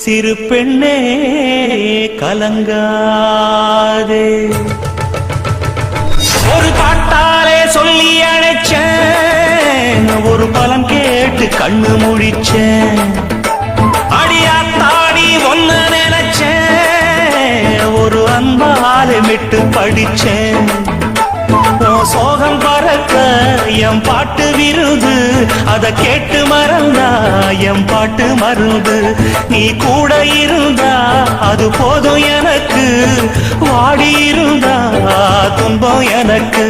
சிறு பெண்ணே கலங்காதே. ஒரு பாட்டாலே சொல்லி அழைச்சேன், ஒரு பலம் கேட்டு கண்ணு முழிச்சேன். அடியாத்தாடி ஒன்ன நினைச்சேன், ஒரு அன்பாலே விட்டு படிச்சேன். சோகம் பறக்க எம் பாட்டு விருது, அத கேட்டு மறந்தா எம் பாட்டு மருந்து. நீ கூட இருந்தா அது போதும் எனக்கு, வாடி இருந்தா துன்பம் எனக்கு.